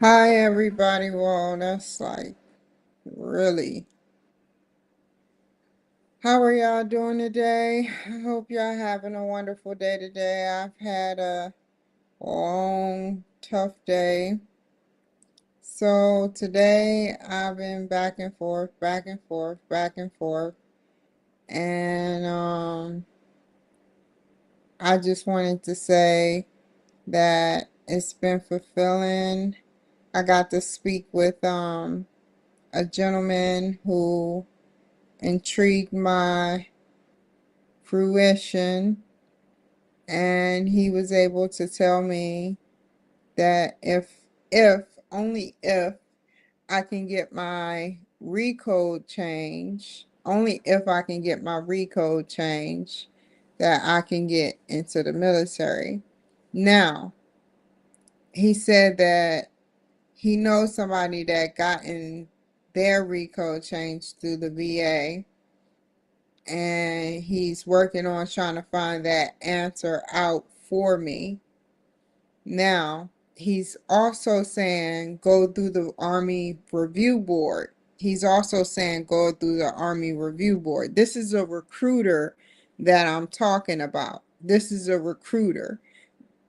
Hi, everybody. Well, that's like really. How are y'all doing today? I hope y'all having a wonderful day today. I've had a long, tough day. So today I've been back and forth, back and forth, back and forth. And I just wanted to say that it's been fulfilling. I got to speak with a gentleman who intrigued my fruition, and he was able to tell me that if only if I can get my recode change, only if I can get my recode change, that I can get into the military. Now, he said that he knows somebody that got in their recode change through the VA, and he's working on trying to find that answer out for me. Now, he's also saying go through the Army Review Board. He's also saying go through the Army Review Board. This is a recruiter that I'm talking about. This is a recruiter.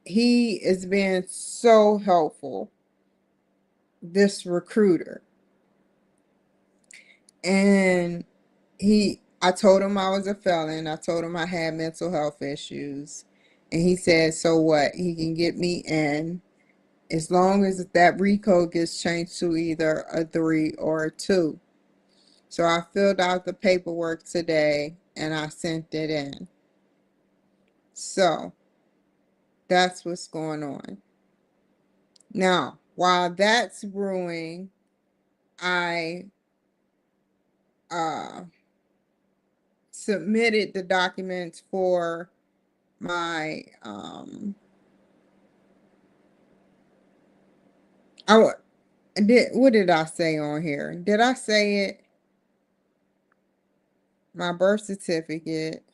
He is being so helpful, this recruiter. And I told him I was a felon. I told him I had mental health issues. And he said, so what? He can get me in as long as that recode gets changed to either a 3 or a 2. So I filled out the paperwork today and I sent it in. So that's what's going on. Now, while that's brewing, I uh, submitted the documents for my I did. What did I say on here? Did I say it? My birth certificate.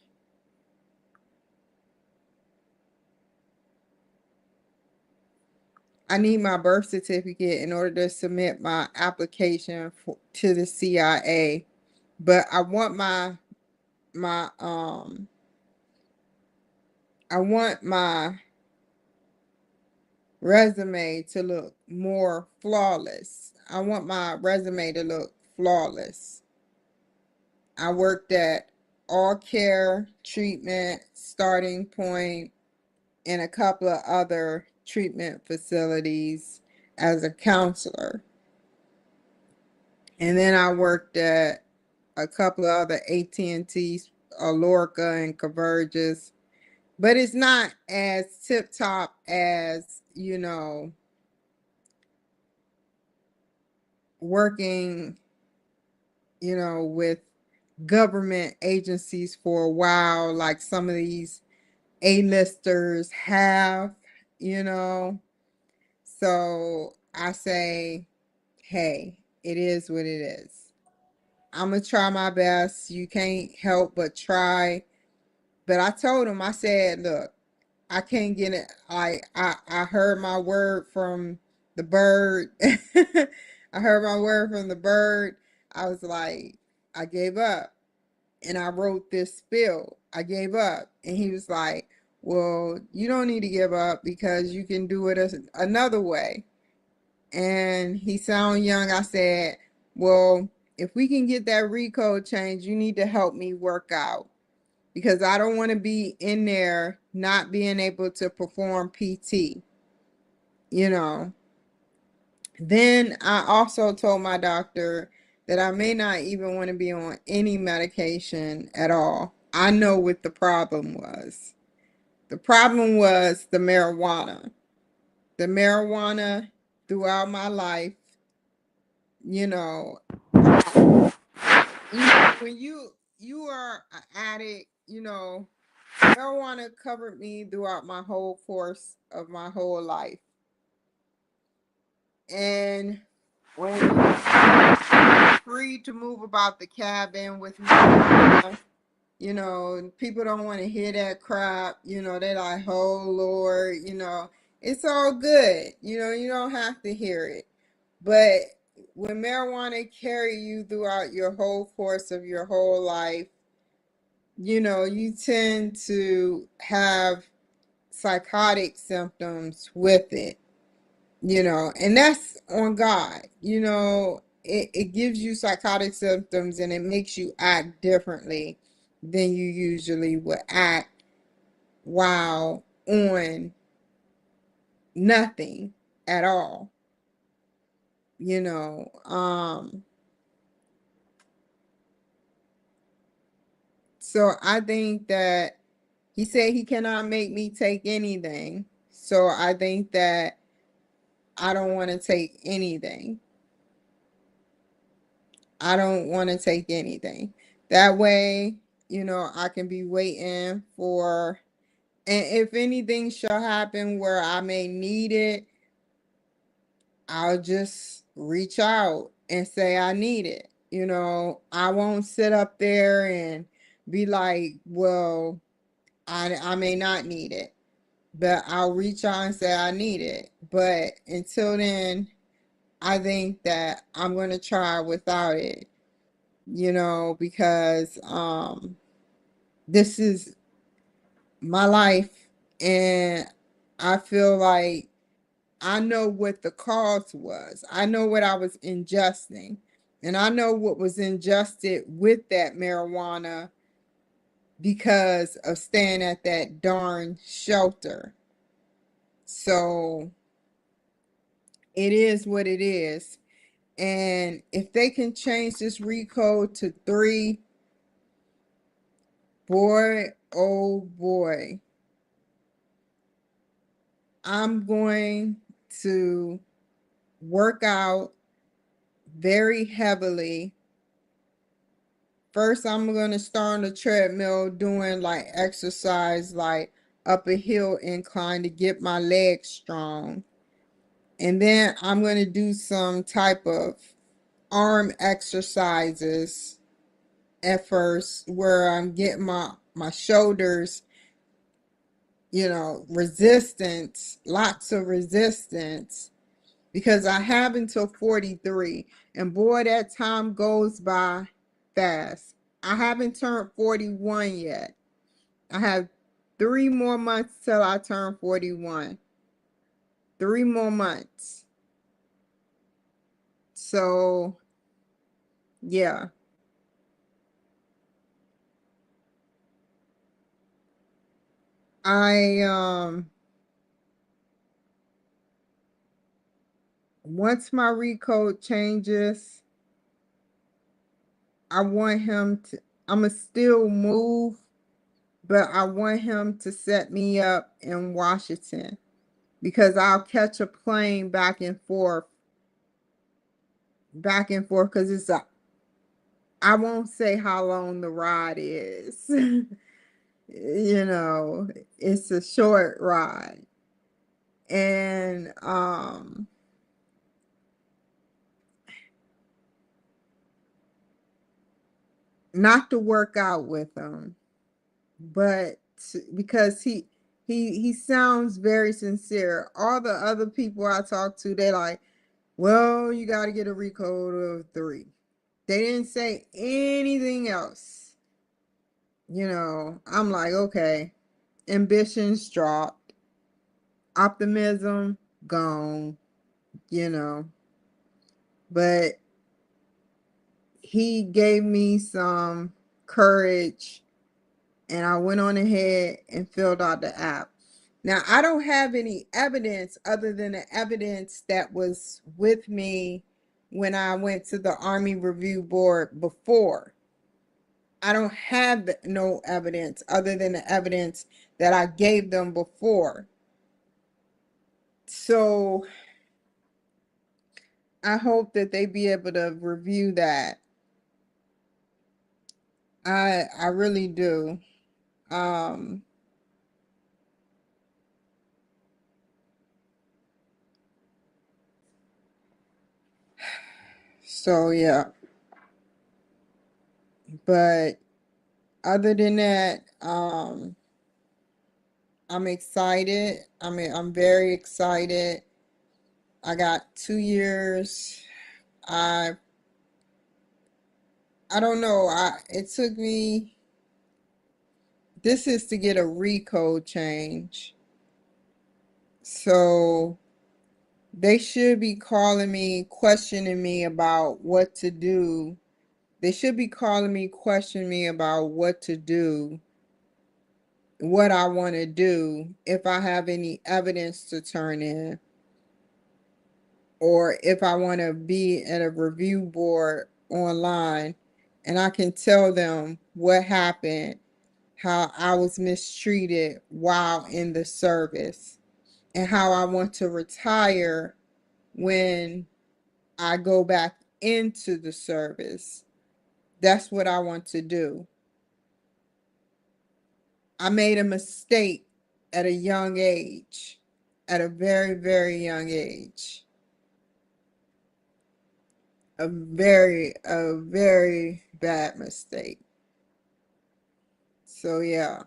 I need my birth certificate in order to submit my application to the CIA. But my I want my resume to look more flawless. I want my resume to look flawless. I worked at All Care Treatment, Starting Point, and a couple of other treatment facilities as a counselor. And then I worked at a couple of other AT&T's, Lorca and Converges. But it's not as tip top as, working, with government agencies for a while, like some of these A-listers have, you know. So I say, hey, it is what it is. I'm going to try my best. You can't help but try. But I told him, I said, look, I can't get it. I heard my word from the bird. I heard my word from the bird. I was like, I gave up. And I wrote this spill. I gave up. And he was like, well, you don't need to give up because you can do it another way. And he sounded young. I said, well, if we can get that recode change, you need to help me work out because I don't want to be in there not being able to perform PT, you know. Then I also told my doctor that I may not even want to be on any medication at all. I know what the problem was. The problem was the marijuana. The marijuana throughout my life, you know, when you are an addict, marijuana covered me throughout my whole course of my whole life. And when you're free to move about the cabin with me, people don't want to hear that crap. They're like, oh Lord, it's all good. You don't have to hear it. But when marijuana carry you throughout your whole course of your whole life, you tend to have psychotic symptoms with it, and that's on God. It gives you psychotic symptoms and it makes you act differently than you usually would act while on nothing at all. So I think that he said he cannot make me take anything. So I think that I don't want to take anything. I don't want to take anything. That way, I can be waiting for, and if anything shall happen where I may need it, I'll just reach out and say I need it. I won't sit up there and be like, well, I may not need it, but I'll reach out and say I need it. But until then, I think that I'm going to try without it, because this is my life, and I feel like I know what the cause was. I know what I was ingesting, and I know what was ingested with that marijuana because of staying at that darn shelter. So it is what it is. And if they can change this recode to 3, boy, oh boy, I'm going to work out very heavily. First, I'm going to start on the treadmill doing like exercise, like up a hill incline to get my legs strong. And then I'm going to do some type of arm exercises at first where I'm getting my shoulders, resistance, lots of resistance, because I have until 43. And boy, that time goes by fast. I haven't turned 41 yet. I have 3 more months till I turn 41. 3 more months. So, yeah. I once my recode changes, I want him to, I'ma still move, but I want him to set me up in Washington because I'll catch a plane back and forth, because I won't say how long the ride is. It's a short ride. And not to work out with him, but because he sounds very sincere. All the other people I talk to, they like, well, you got to get a recode of 3. They didn't say anything else. I'm like, okay, ambitions dropped, optimism gone, you know. But he gave me some courage, and I went on ahead and filled out the app. Now, I don't have any evidence other than the evidence that was with me when I went to the Army Review Board before. I don't have no evidence other than the evidence that I gave them before. So I hope that they be able to review that. I really do. Um so yeah. But other than that, I'm excited. I'm very excited. I got 2 years. I I don't know. It took me, this is to get a recode change. So they should be calling me, questioning me about what to do. They should be calling me, questioning me about what to do, what I want to do, if I have any evidence to turn in, or if I want to be at a review board online and I can tell them what happened, how I was mistreated while in the service, and how I want to retire when I go back into the service. That's what I want to do. I made a mistake at a young age, at a very, very young age. A very bad mistake. So yeah.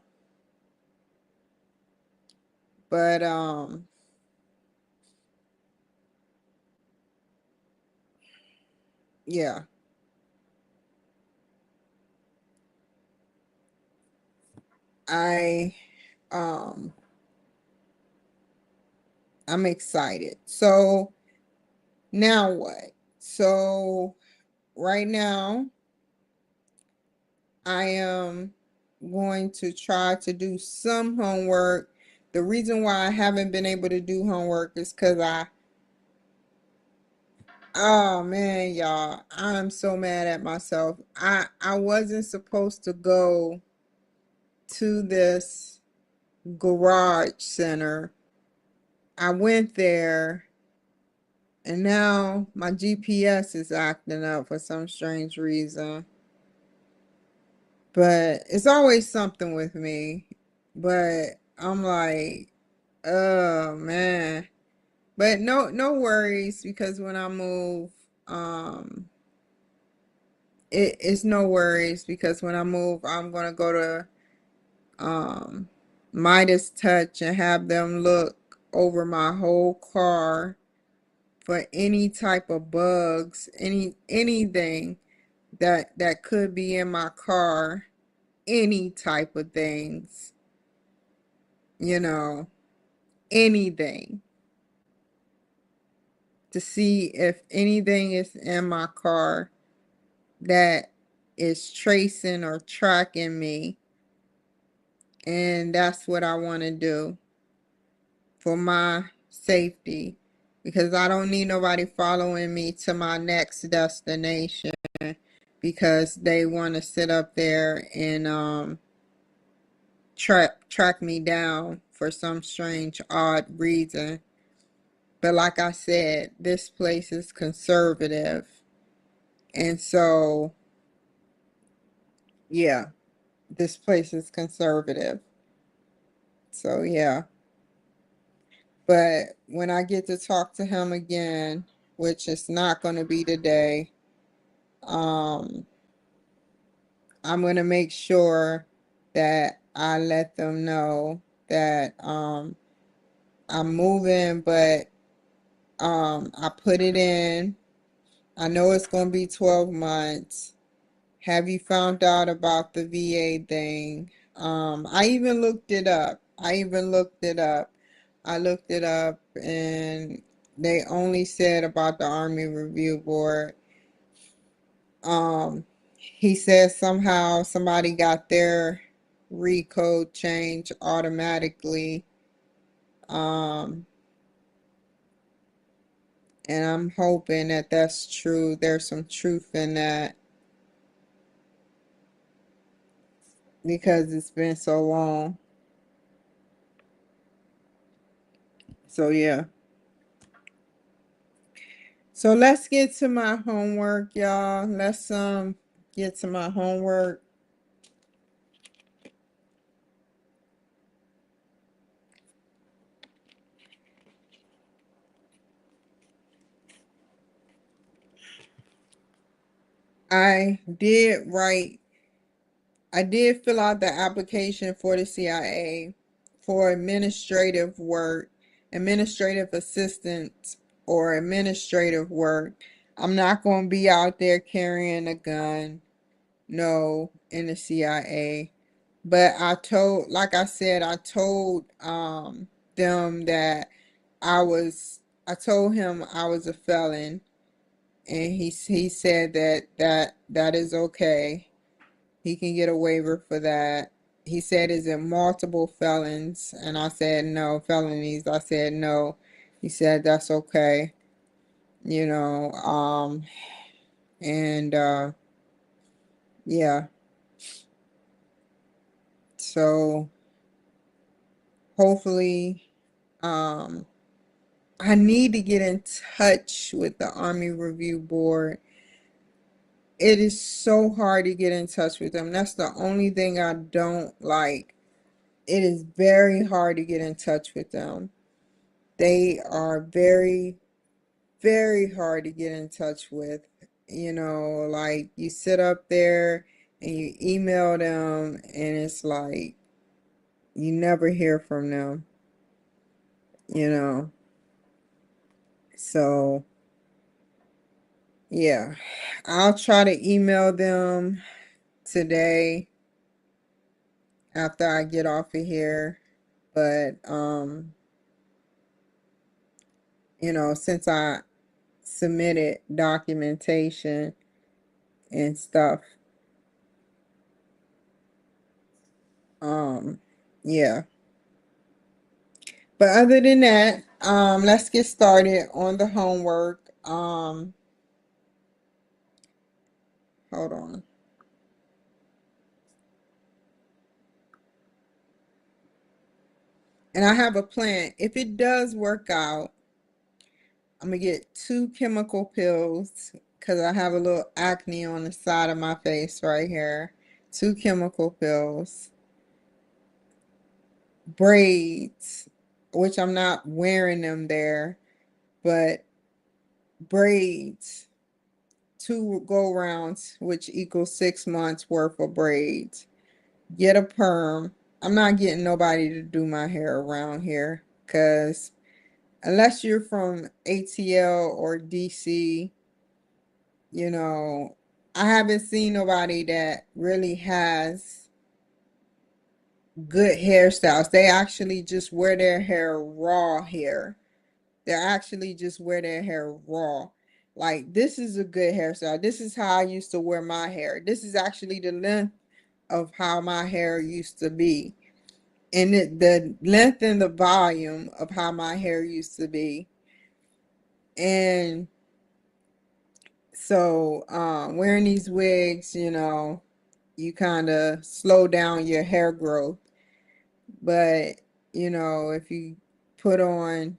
But yeah. I um I'm excited. So now what? So right now I am going to try to do some homework. The reason why I haven't been able to do homework is because oh man, y'all, I'm so mad at myself. I wasn't supposed to go to this garage center. I went there and now my GPS is acting up for some strange reason. But it's always something with me. But I'm like, oh man. But no worries, because when I move, it's no worries, because when I move, I'm gonna go to um Midas Touch and have them look over my whole car for any type of bugs, anything that could be in my car, any type of things, you know, anything, to see if anything is in my car that is tracing or tracking me. And that's what I want to do for my safety, because I don't need nobody following me to my next destination because they want to sit up there and track me down for some strange odd reason. But like I said, this place is conservative. And so yeah, this place is conservative. So yeah. But when I get to talk to him again, which is not going to be today, um, I'm going to make sure that I let them know that I'm moving, but I put it in. I know it's going to be 12 months. Have you found out about the VA thing? I even looked it up. I looked it up and they only said about the Army Review Board. He says somehow somebody got their recode change automatically. Um, and I'm hoping that that's true. There's some truth in that, because it's been so long. So yeah. So let's get to my homework, y'all. Let's get to my homework. I did write I did fill out the application for the CIA for administrative work, administrative assistant or administrative work. I'm not going to be out there carrying a gun, no, in the CIA. But like I said, I told them that I told him I was a felon, and he said that is okay. He can get a waiver for that. He said, is it multiple felons? And I said, no, felonies. I said, no. He said, that's okay. You know, and yeah. So hopefully, um, I need to get in touch with the Army Review Board. It is so hard to get in touch with them. That's the only thing I don't like. It is very hard to get in touch with them. They are very, very hard to get in touch with. You know, like you sit up there and you email them, and it's like you never hear from them, you know. So, yeah, I'll try to email them today after I get off of here. But, you know, since I submitted documentation and stuff, um, yeah. But other than that, let's get started on the homework. Hold on. And I have a plan. If it does work out, I'm gonna get 2 chemical pills because I have a little acne on the side of my face right here. 2 chemical pills, braids, which I'm not wearing them there, but braids, 2 go rounds, which equals 6 months worth of braids. Get a perm. I'm not getting nobody to do my hair around here because unless you're from ATL or DC, you know, I haven't seen nobody that really has good hairstyles. They actually just wear their hair raw here. They actually just wear their hair raw. Like, this is a good hairstyle. This is how I used to wear my hair. This is actually the length of how my hair used to be. And the length and the volume of how my hair used to be. And so, wearing these wigs, you know, you kind of slow down your hair growth. But, you know, put on,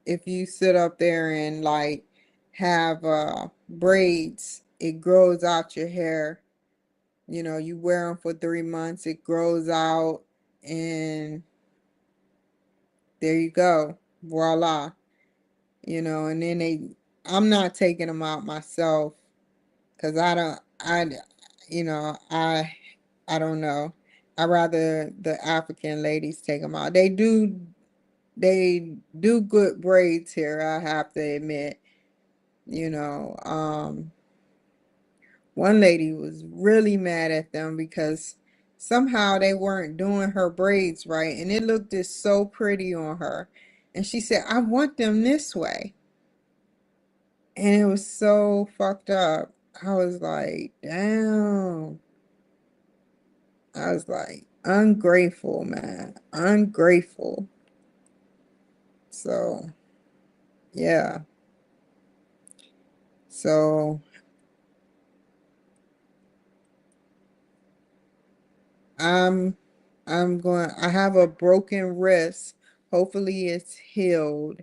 if you sit up there and like have braids, it grows out your hair. You know, you wear them for 3 months, it grows out, and there you go. Voila. You know, and then I'm not taking them out myself because you know, I don't know. I rather the African ladies take them out. They do good braids here, I have to admit. You know, one lady was really mad at them because somehow they weren't doing her braids right, and it looked just so pretty on her. And she said, I want them this way. And it was so fucked up. I was like, damn. I was like, ungrateful, man. Ungrateful. So, yeah. So, I'm I have a broken wrist. Hopefully it's healed.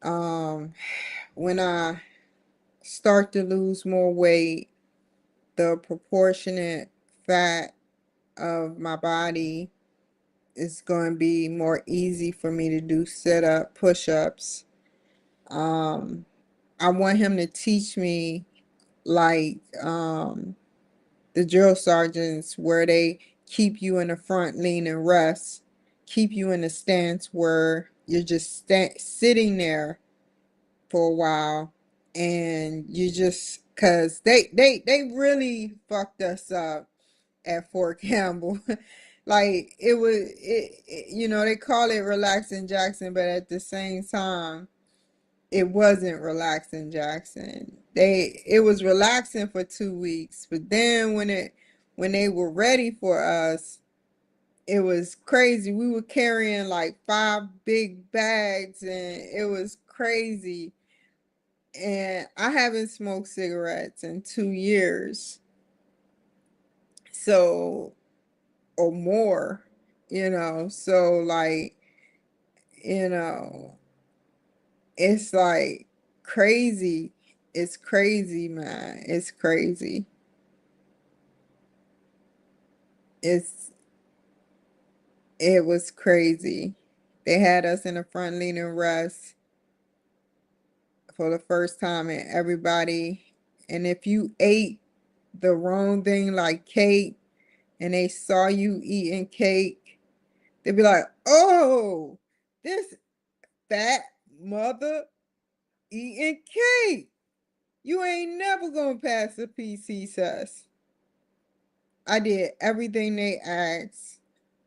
Um, when I start to lose more weight, the proportionate fat of my body is going to be more easy for me to do sit-up, push-ups. Um, I want him to teach me like the drill sergeants where they keep you in the front lean and rest, keep you in a stance where you're just sitting there for a while, and you just because they really fucked us up at Fort Campbell. Like they call it relaxing Jackson, but at the same time it wasn't relaxing Jackson. It was relaxing for 2 weeks, but then when they were ready for us, it was crazy. We were carrying like 5 big bags, and it was crazy. And I haven't smoked cigarettes in 2 years, so or more, So like, you know, it's like crazy. It's crazy, man. It's crazy. It's it was crazy. They had us in the front leaning rest for the first time, and everybody, and if you ate the wrong thing like cake and they saw you eating cake, they'd be like, "Oh, this fat mother eating cake. You ain't never gonna pass the PC test." I did everything they asked.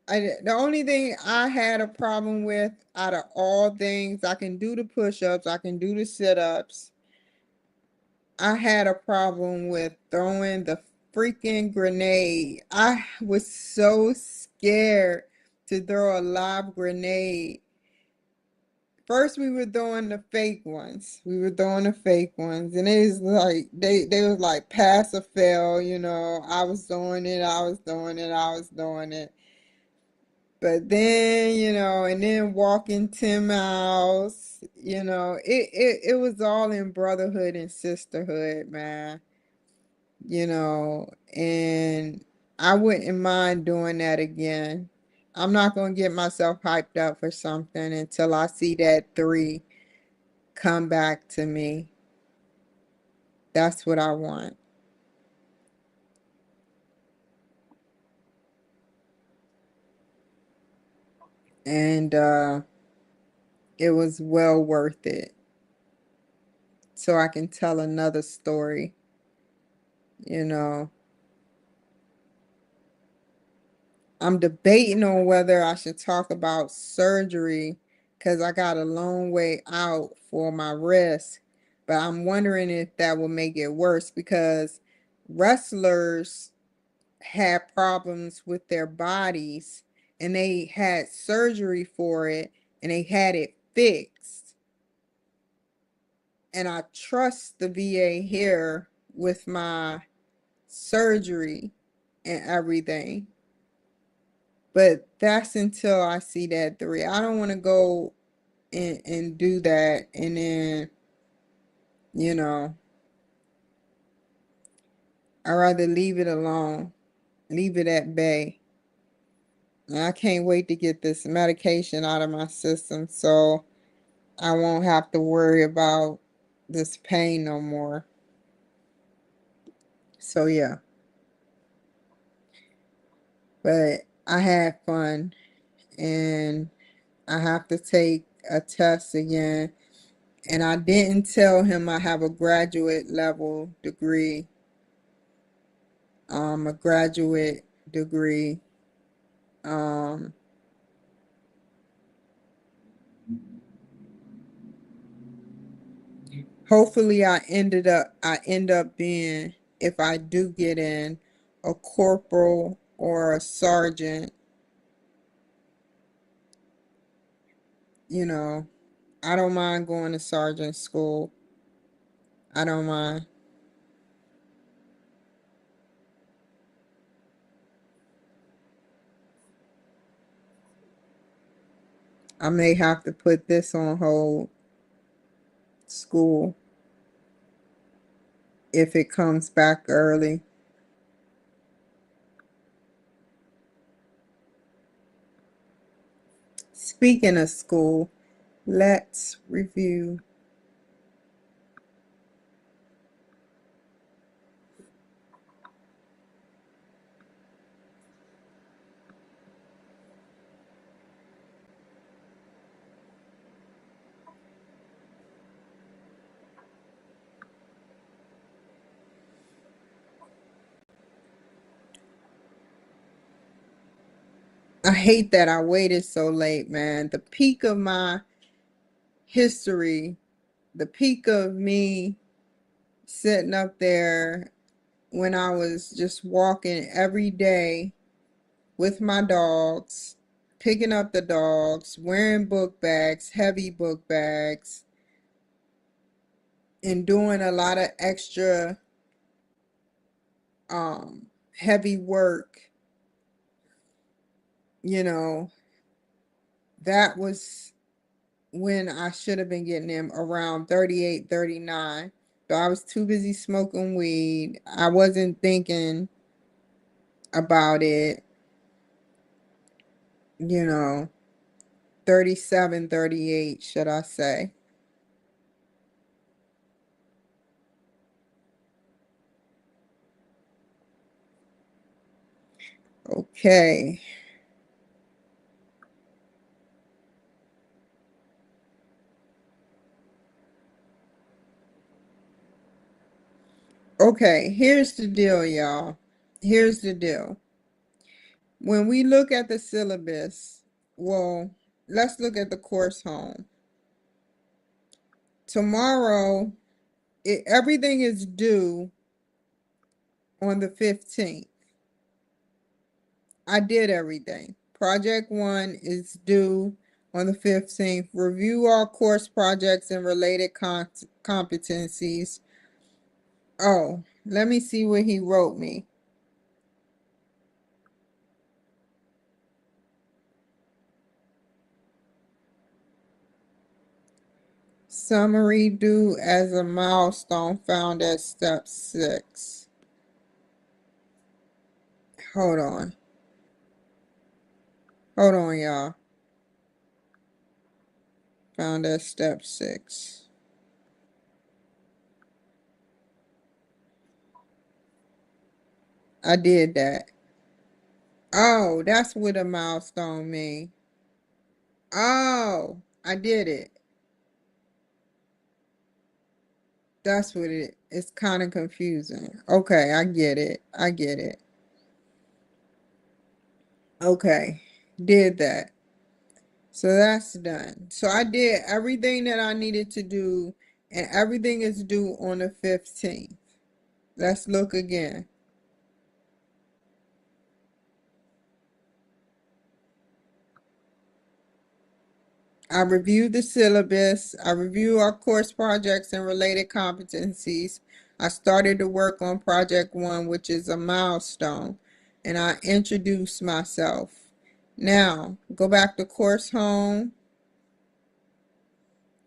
The only thing I had a problem with out of all things, I can do the push-ups, I can do the sit-ups. I had a problem with throwing the freaking grenade. I was so scared to throw a live grenade. First, we were throwing the fake ones. We were throwing the fake ones, and it was like they was like pass or fail. I was doing it. I was doing it. I was doing it. But then, and then walking 10 miles. It was all in brotherhood and sisterhood, man. And I wouldn't mind doing that again. I'm not gonna get myself hyped up for something until I see that 3 come back to me. That's what I want. And it was well worth it. So I can tell another story, you know. I'm debating on whether I should talk about surgery because I got a long way out for my wrist. But I'm wondering if that will make it worse because wrestlers had problems with their bodies and they had surgery for it and they had it fixed. And I trust the VA here with my surgery and everything. But that's until I see that 3. I don't want to go and do that and then, you know, I'd rather leave it alone, leave it at bay. And I can't wait to get this medication out of my system so I won't have to worry about this pain no more. So yeah, but I had fun, and I have to take a test again. And I didn't tell him I have a graduate level degree, a graduate degree. Um, Hopefully I end up being, if I do get in, a corporal or a sergeant. You know, I don't mind going to sergeant school. I don't mind. I may have to put this on hold, school, if it comes back early. Speaking of school, let's review. I hate that I waited so late, man. The peak of my history, the peak of me sitting up there when I was just walking every day with my dogs, picking up the dogs, wearing book bags, heavy book bags, and doing a lot of extra heavy work, you know, that was when I should have been getting them around 38, 39. But I was too busy smoking weed. I wasn't thinking about it, you know, 37, 38, should I say. Okay. Okay, here's the deal, y'all. Here's the deal. When we look at the syllabus, well, let's look at the course home. Tomorrow, everything is due on the 15th. I did everything. Project 1 is due on the 15th. Review all course projects and related competencies. Oh, let me see what he wrote me. Summary due as a milestone found at step 6. Hold on. Hold on, y'all. Found at step 6. I did that. Oh, that's what a milestone mean. Oh, I did it. That's what it's kind of confusing. Okay, I get it. I get it. Okay, did that. So that's done. So I did everything that I needed to do, and everything is due on the 15th. Let's look again. I reviewed the syllabus. I reviewed our course projects and related competencies. I started to work on project 1, which is a milestone, and I introduced myself. Now, go back to course home,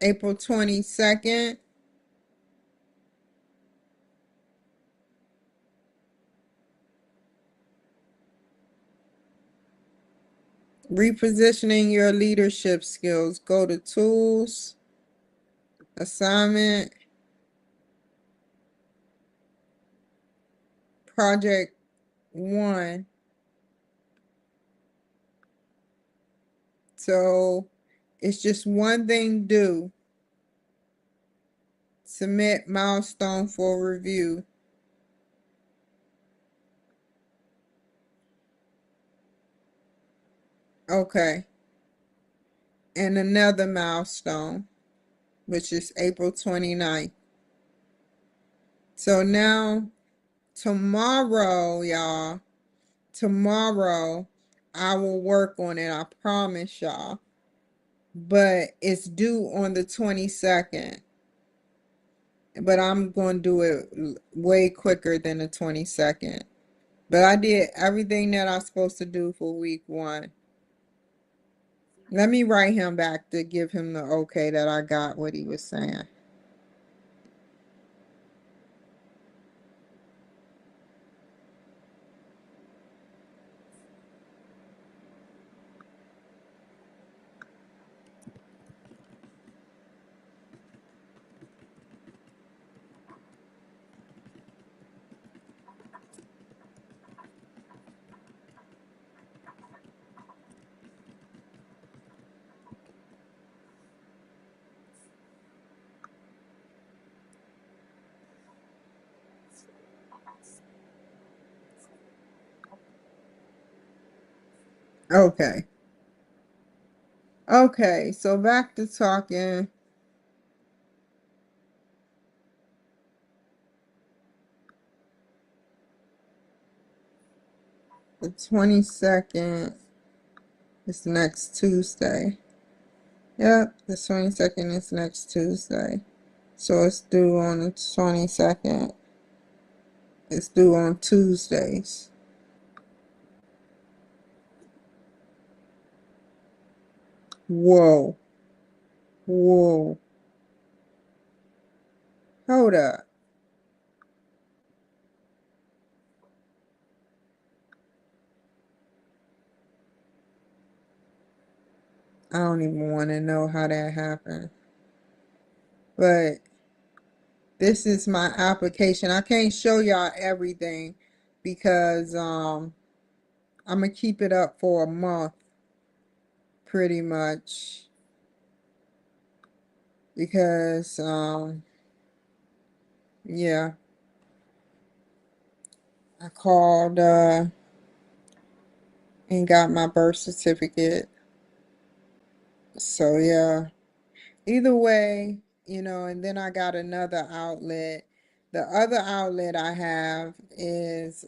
April 22nd. Repositioning your leadership skills. Go to tools, assignment, project 1. So it's just one thing due. Submit milestone for review. Okay. And another milestone, which is April 29th. So now, tomorrow, y'all, tomorrow, I will work on it. I promise y'all. But it's due on the 22nd. But I'm going to do it way quicker than the 22nd. But I did everything that I'm supposed to do for week 1. Let me write him back to give him the okay that I got what he was saying. Okay. Okay, so back to talking. The 22nd is next Tuesday. Yep, the 22nd is next Tuesday. So it's due on the 22nd. It's due on Tuesdays. Whoa. Whoa. Hold up. I don't even want to know how that happened. But this is my application. I can't show y'all everything because I'm gonna keep it up for a month pretty much because yeah, I called and got my birth certificate. So yeah, either way, and then I got another outlet. The other outlet I have is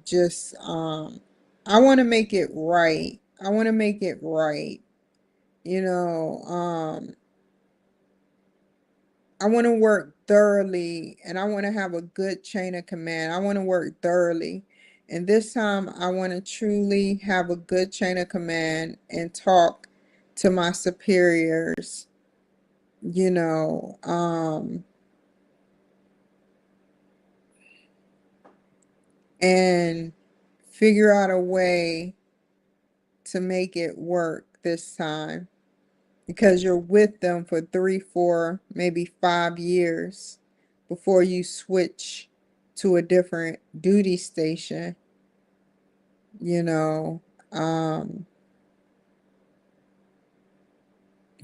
just I want to make it right. I want to make it right. You know, I want to work thoroughly and I want to have a good chain of command. I want to work thoroughly. And this time I want to truly have a good chain of command and talk to my superiors, you know, and figure out a way to make it work this time because you're with them for 3, 4, maybe 5 years before you switch to a different duty station, you know. Um,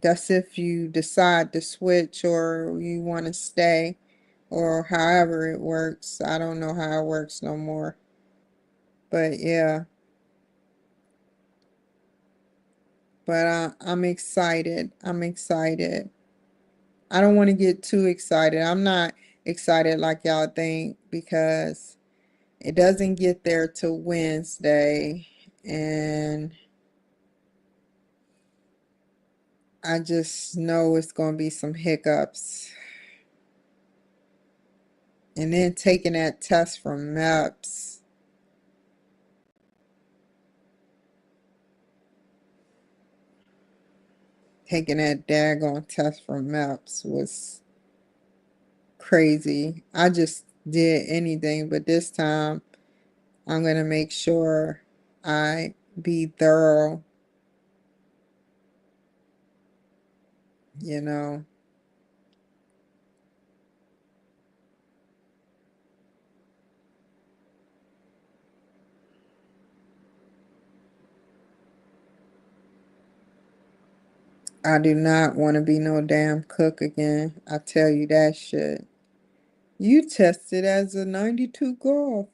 that's if you decide to switch or you want to stay or however it works. I don't know how it works no more. But yeah, but I'm excited. I'm excited. I don't want to get too excited. I'm not excited like y'all think because it doesn't get there till Wednesday. And I just know it's going to be some hiccups. And then taking that test from MEPS, taking that daggone test from MEPS was crazy. I just did anything, but this time I'm going to make sure I be thorough, you know. I do not want to be no damn cook again. I tell you that shit. You tested as a 92 golf.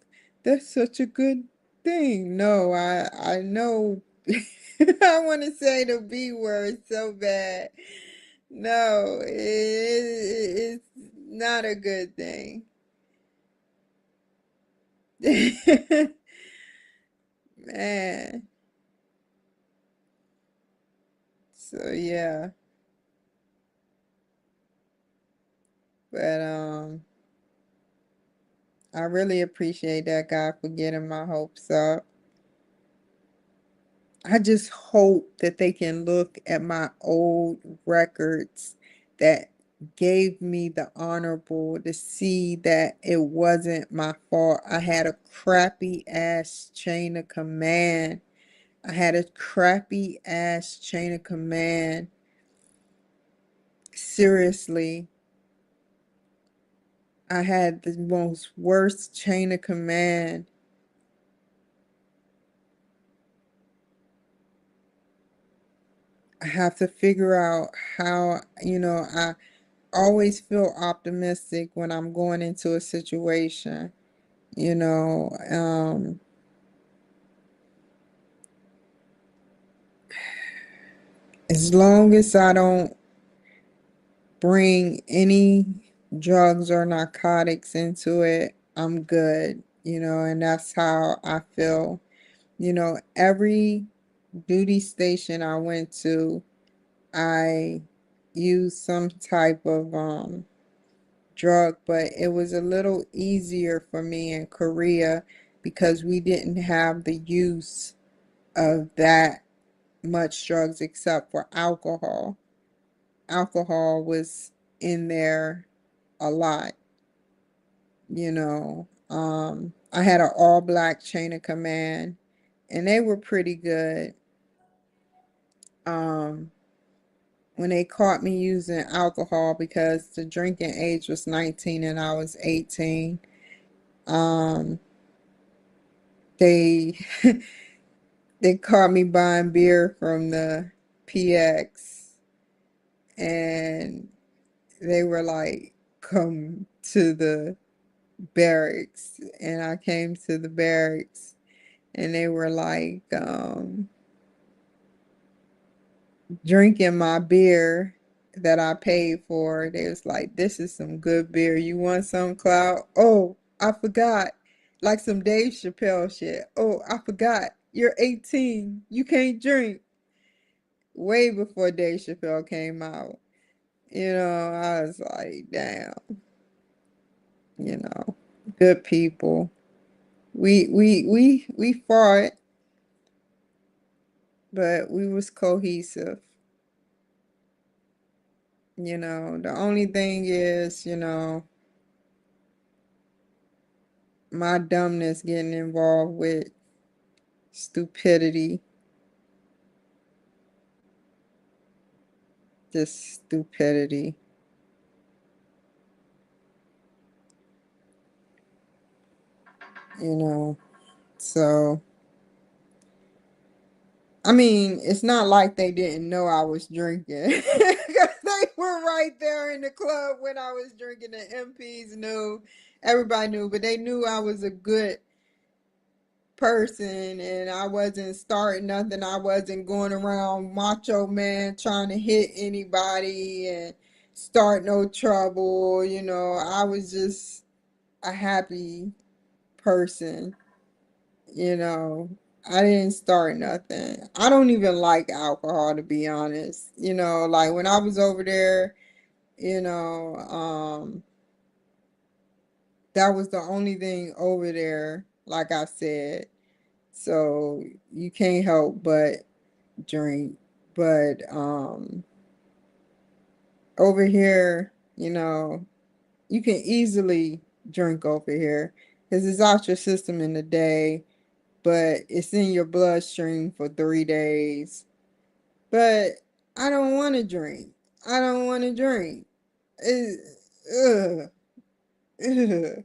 That's such a good thing. No, I know. I want to say the B word so bad. No, it's not a good thing. Man. So yeah, but I really appreciate that guy for getting my hopes up. I just hope that they can look at my old records that gave me the honorable to see that it wasn't my fault. I had a crappy ass chain of command. I had a crappy ass chain of command. Seriously, I had the most worst chain of command. I have to figure out how, I always feel optimistic when I'm going into a situation, you know. as long as I don't bring any drugs or narcotics into it, I'm good, and that's how I feel. Every duty station I went to, I used some type of drug, but it was a little easier for me in Korea because we didn't have the use of that much drugs except for alcohol. Alcohol was in there a lot, I had an all black chain of command and they were pretty good. Um, when they caught me using alcohol because the drinking age was 19 and I was 18, um, they they caught me buying beer from the PX and they were like, come to the barracks. And I came to the barracks and they were like, drinking my beer that I paid for. They was like, this is some good beer. You want some, Cloud? Oh, I forgot. Like some Dave Chappelle shit. Oh, I forgot. You're 18. You can't drink. Way before Dave Chappelle came out. I was like, damn, you know, good people. We fought, but we was cohesive. The only thing is, my dumbness getting involved with stupidity, just stupidity, you know. So, I mean, it's not like they didn't know I was drinking. 'Cause they were right there in the club when I was drinking. The MPs knew, everybody knew, but they knew I was a good person and I wasn't starting nothing. I wasn't going around macho man trying to hit anybody and start no trouble. I was just a happy person. You know, I didn't start nothing. I don't even like alcohol to be honest. Like when I was over there, that was the only thing over there, like I said. So you can't help but drink. But over here, you can easily drink over here because it's out your system in the day, but it's in your bloodstream for 3 days. But I don't want to drink. I don't want to drink. It, ugh, ugh.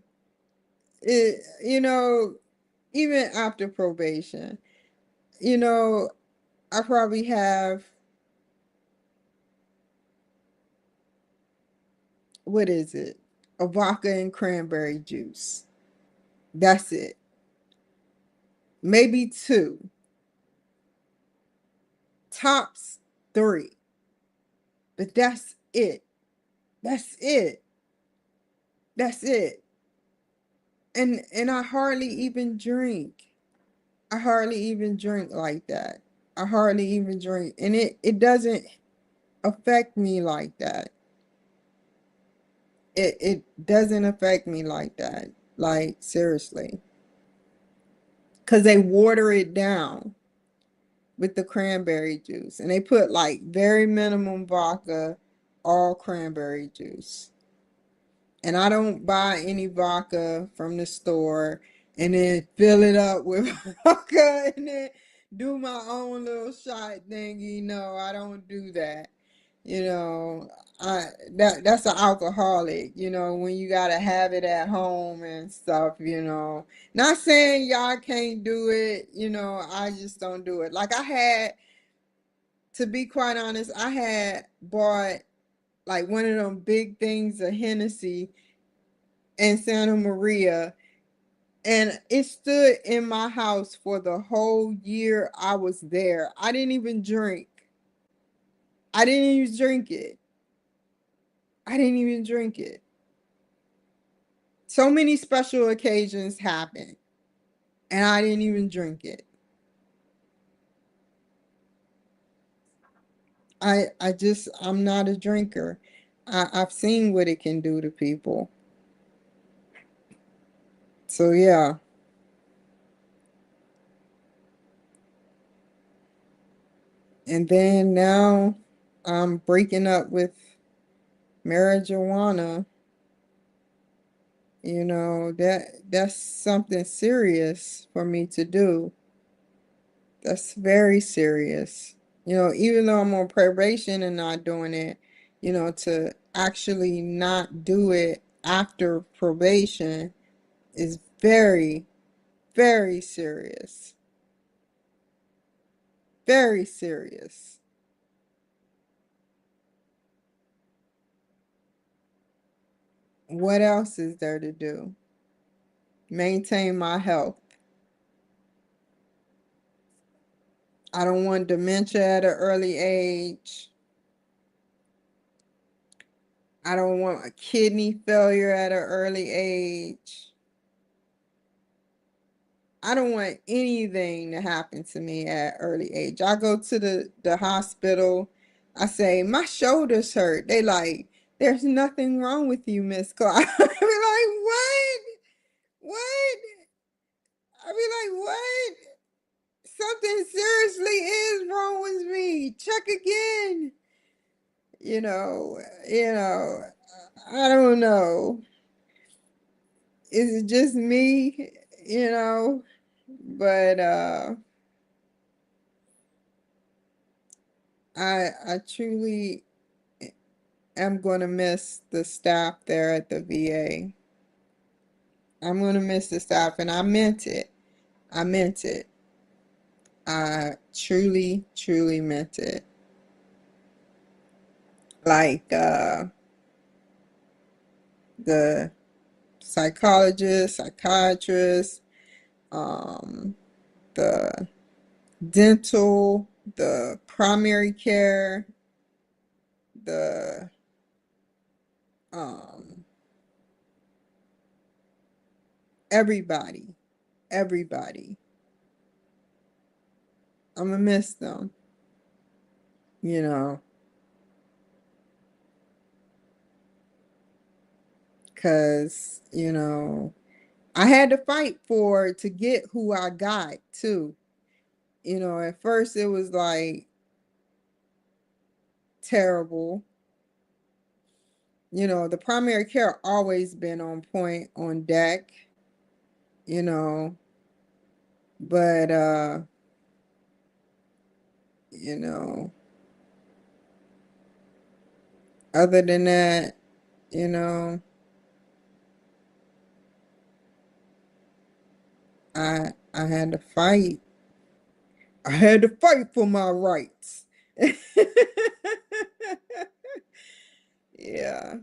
Even after probation, you know, I probably have, what is it? A vodka and cranberry juice. That's it. Maybe two. Tops three. But that's it. That's it. That's it. And I hardly even drink. I hardly even drink like that. I hardly even drink. And it doesn't affect me like that. It doesn't affect me like that. Like seriously. Cause they water it down with the cranberry juice. And they put like very minimum vodka, all cranberry juice. And I don't buy any vodka from the store and then fill it up with vodka and then do my own little shot thingy. No, I don't do that. You know, that's an alcoholic, when you gotta have it at home and stuff. Not saying y'all can't do it, I just don't do it. Like I had, to be quite honest, I had bought like one of them big things of Hennessy in Santa Maria, and it stood in my house for the whole year I was there. I didn't even drink. I didn't even drink it. I didn't even drink it. So many special occasions happened, and I didn't even drink it. I'm not a drinker. I've seen what it can do to people. So yeah. And then now I'm breaking up with marijuana. That's something serious for me to do. That's very serious. Even though I'm on probation and not doing it, to actually not do it after probation is very, very serious. Very serious. What else is there to do? Maintain my health. I don't want dementia at an early age. I don't want a kidney failure at an early age. I don't want anything to happen to me at early age. I go to the hospital. I say, my shoulders hurt. They like, there's nothing wrong with you, Miss Clark. I be like, what? What? I be like, what? Something seriously is wrong with me. Check again. You know, you know, I don't know. Is it just me? You know, but I truly am going to miss the staff there at the VA. I'm going to miss the staff, and I meant it. I meant it. I truly, truly meant it. Like the psychologist, psychiatrist, um, the dental, the primary care, the um, everybody, everybody. I'm gonna miss them, you know, because I had to fight for to get who I got too. At first it was like terrible. The primary care always been on point on deck, you know, but you know, other than that, you know, I had to fight. I had to fight for my rights. Yeah.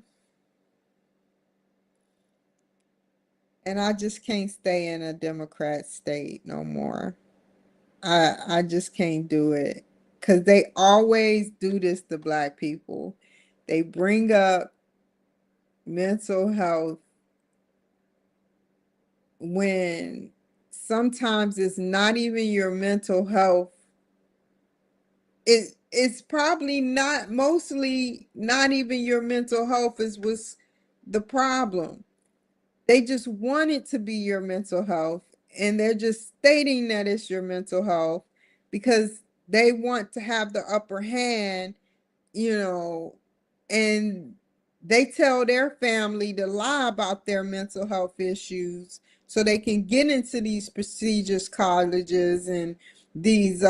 And I just can't stay in a Democrat state no more. I just can't do it. Cause they always do this to black people. They bring up mental health when sometimes it's not even your mental health. It's probably not, mostly not even your mental health is what's the problem. They just want it to be your mental health, and they're just stating that it's your mental health because they want to have the upper hand, you know, and they tell their family to lie about their mental health issues so they can get into these prestigious colleges and these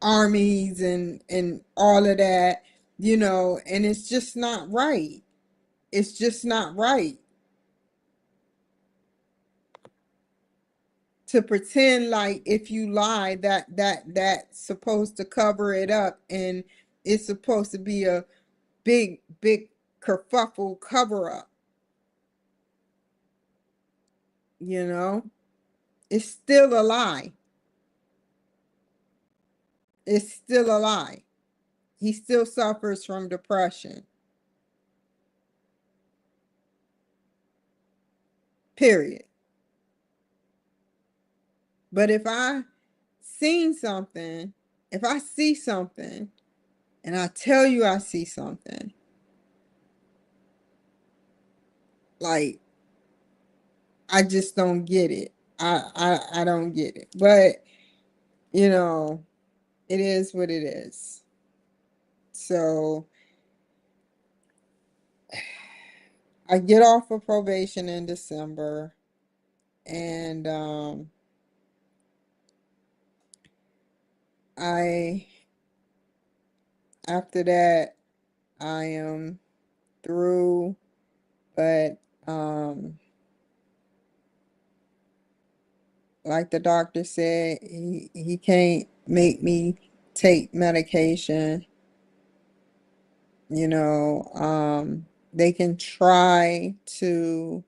armies and all of that, and it's just not right. It's just not right to pretend like if you lie that's supposed to cover it up, and it's supposed to be a big kerfuffle cover up. you know it's still a lie. It's still a lie. He still suffers from depression. Period. But if I if I see something and I tell you I see something, like I just don't get it. I don't get it. But you know, it is what it is. So I get off of probation in December, and I after that I am through, but like the doctor said, he can't make me take medication. You know, they can try to,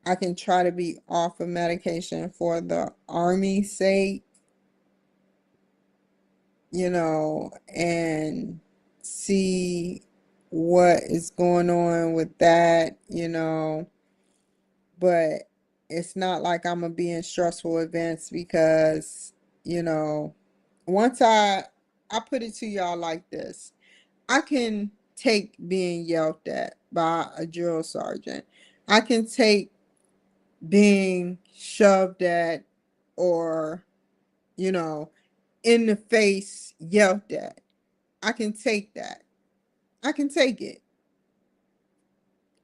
I can try to be off of medication for the army's sake, you know, and see what is going on with that, you know, but it's not like I'm gonna be in stressful events because, you know, once I put it to y'all like this. I can take being yelled at by a drill sergeant. I can take being shoved at or, you know, in the face yelled at. I can take that. I can take it.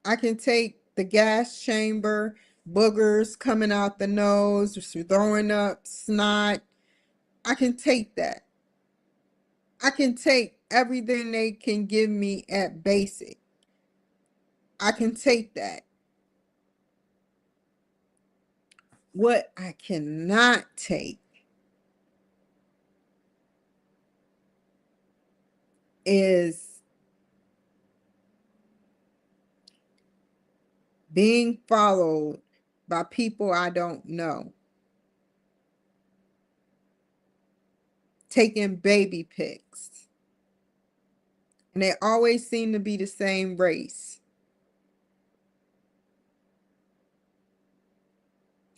I can take the gas chamber, boogers coming out the nose, throwing up snot. I can take that. I can take everything they can give me at basic. I can take that. What I cannot take is being followed by people I don't know, taking baby pics. And they always seem to be the same race.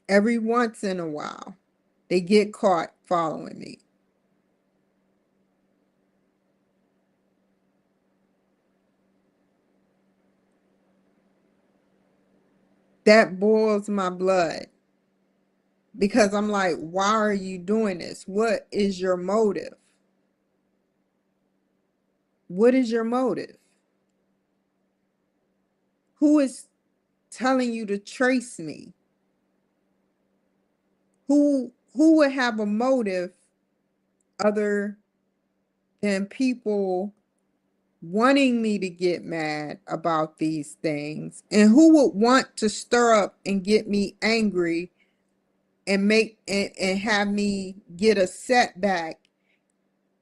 Every once in a while, they get caught following me. That boils my blood because I'm like, why are you doing this? What is your motive? What is your motive? Who is telling you to trace me? Who would have a motive other than people wanting me to get mad about these things? And who would want to stir up and get me angry and and have me get a setback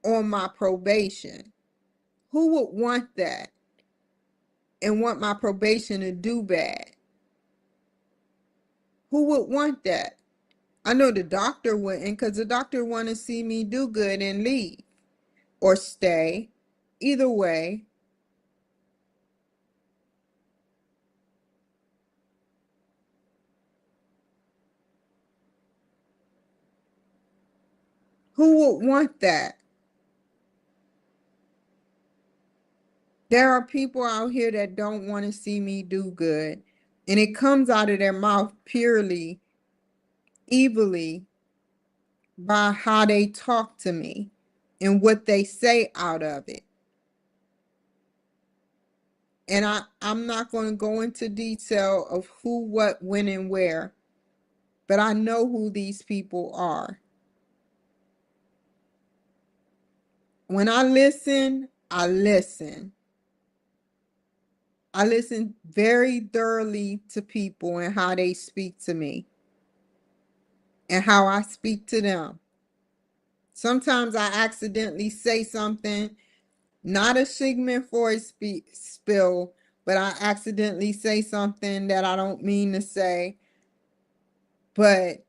on my probation? Who would want that and want my probation to do bad? Who would want that? I know the doctor wouldn't, because the doctor want to see me do good and leave or stay. Either way, who would want that? There are people out here that don't want to see me do good, and it comes out of their mouth purely evilly by how they talk to me and what they say out of it. And I'm not going to go into detail of who, what, when, and where, but I know who these people are. When I listen, I listen. I listen very thoroughly to people and how they speak to me and how I speak to them. Sometimes I accidentally say something, not a segment for a spill, but I accidentally say something that I don't mean to say. But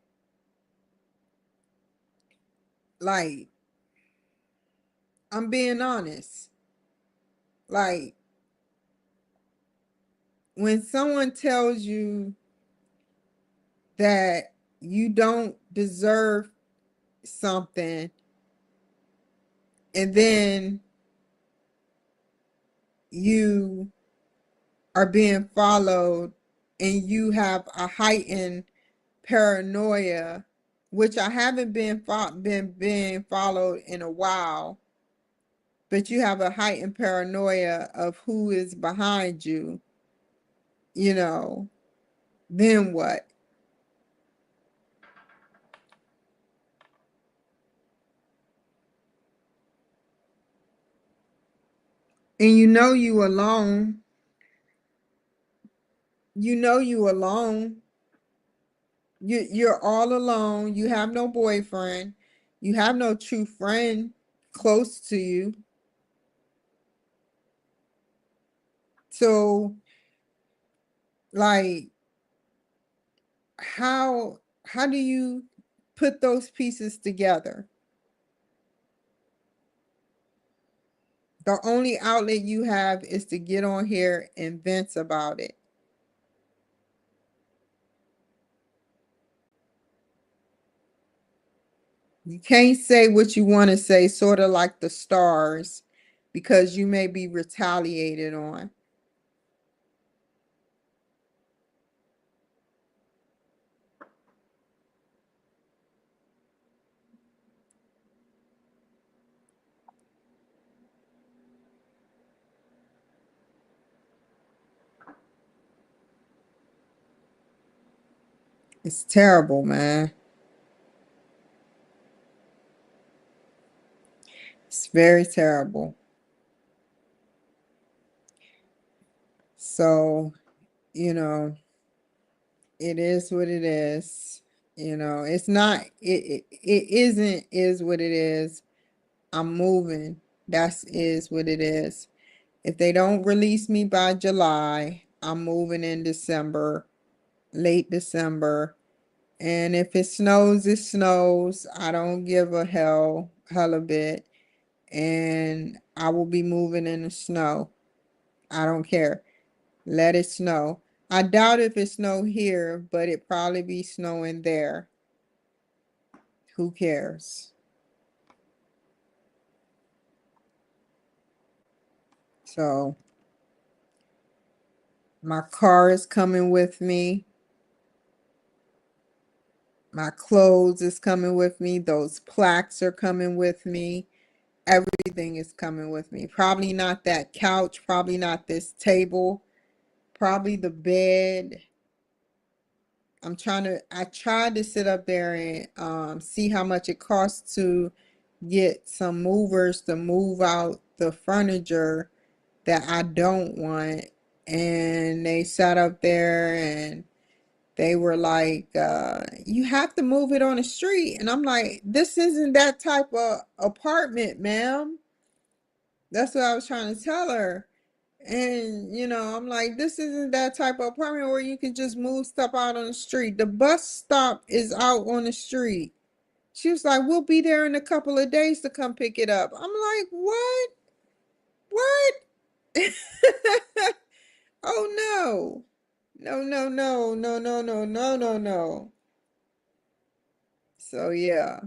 like I'm being honest. Like, when someone tells you that you don't deserve something, and then you are being followed and you have a heightened paranoia, which I haven't been being followed in a while, but you have a heightened paranoia of who is behind you, you know, then what? And you alone. You alone. You're all alone. You have no boyfriend. You have no true friend close to you. So, like, how do you put those pieces together? The only outlet you have is to get on here and vent about it. You can't say what you want to say, sort of like the stars, because you may be retaliated on. It's terrible, man. It's very terrible. So, you know, it is what it is. It's not, it isn't, is what it is. I'm moving. That's is what it is. If they don't release me by July, I'm moving in December, late December. And if it snows, it snows. I don't give a hell a bit. And I will be moving in the snow. I don't care. Let it snow. I doubt if it snow here, but it probably be snowing there. Who cares? So my car is coming with me. My clothes is coming with me. Those plaques are coming with me. Everything is coming with me. Probably not that couch, probably not this table, probably the bed. I tried to sit up there and see how much it costs to get some movers to move out the furniture that I don't want. And they sat up there and they were like, you have to move it on the street. And I'm like, this isn't that type of apartment, ma'am. That's what I was trying to tell her. And, I'm like, this isn't that type of apartment where you can just move stuff out on the street. The bus stop is out on the street. She was like, we'll be there in a couple of days to come pick it up. I'm like, what? What? Oh no. No, no, no, no, no, no, no, no, no. So yeah.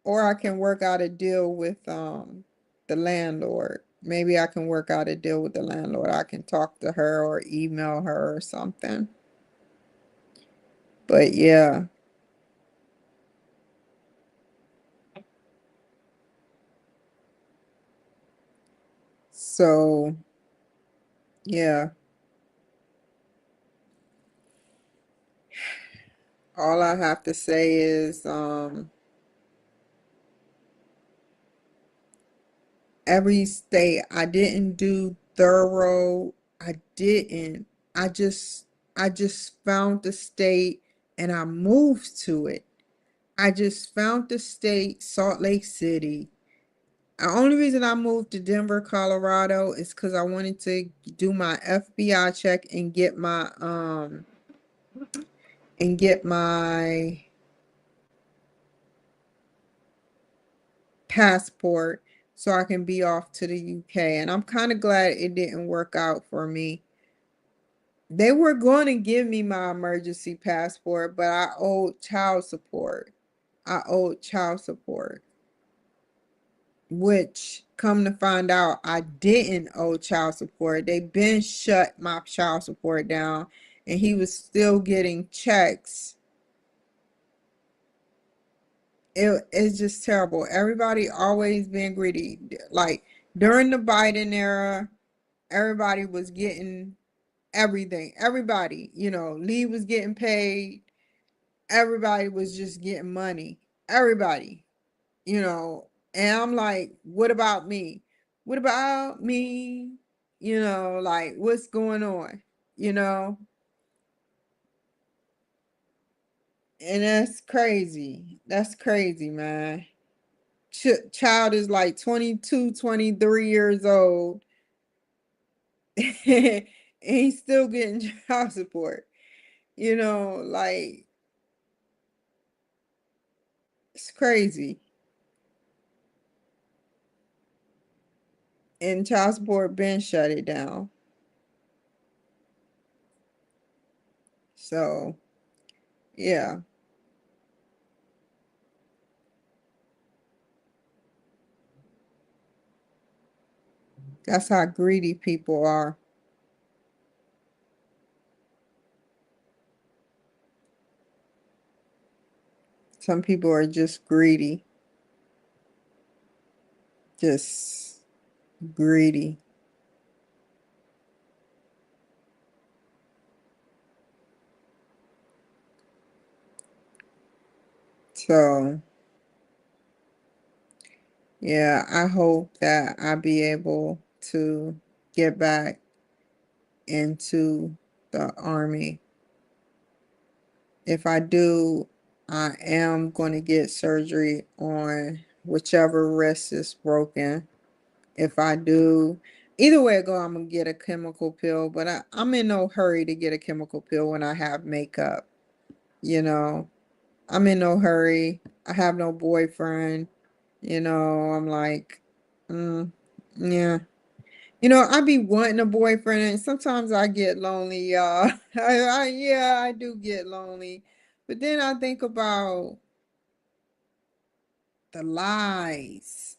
Or I can work out a deal with the landlord. Maybe I can work out a deal with the landlord. I can talk to her or email her or something. But yeah. So yeah. All I have to say is every state I didn't do thorough. I didn't. I just I just found the state and I moved to it. I just found the state, Salt Lake City. The only reason I moved to Denver, Colorado is because I wanted to do my FBI check and get my passport so I can be off to the UK. And I'm kind of glad it didn't work out for me. They were going to give me my emergency passport, but I owed child support. I owed child support, which come to find out I didn't owe child support. They been shut my child support down and he was still getting checks. It's just terrible. Everybody always being greedy. Like during the Biden era, everybody was getting everything. Everybody, Lee was getting paid. Everybody was just getting money. Everybody, you know. And I'm like, what about me? What about me? Like what's going on? You know? And that's crazy. That's crazy, man. Child is like 22, 23 years old. And he's still getting child support. Like it's crazy. And child support been shut it down. So yeah, that's how greedy people are. Some people are just greedy, just greedy. So yeah, I hope that I'll be able to get back into the army. If I do, I am going to get surgery on whichever wrist is broken. If I do, either way I go, I'm going to get a chemical pill, but I'm in no hurry to get a chemical pill when I have makeup. You know, I'm in no hurry. I have no boyfriend. I'm like, mm, yeah. I be wanting a boyfriend, and sometimes I get lonely, y'all. Yeah, I do get lonely. But then I think about the lies.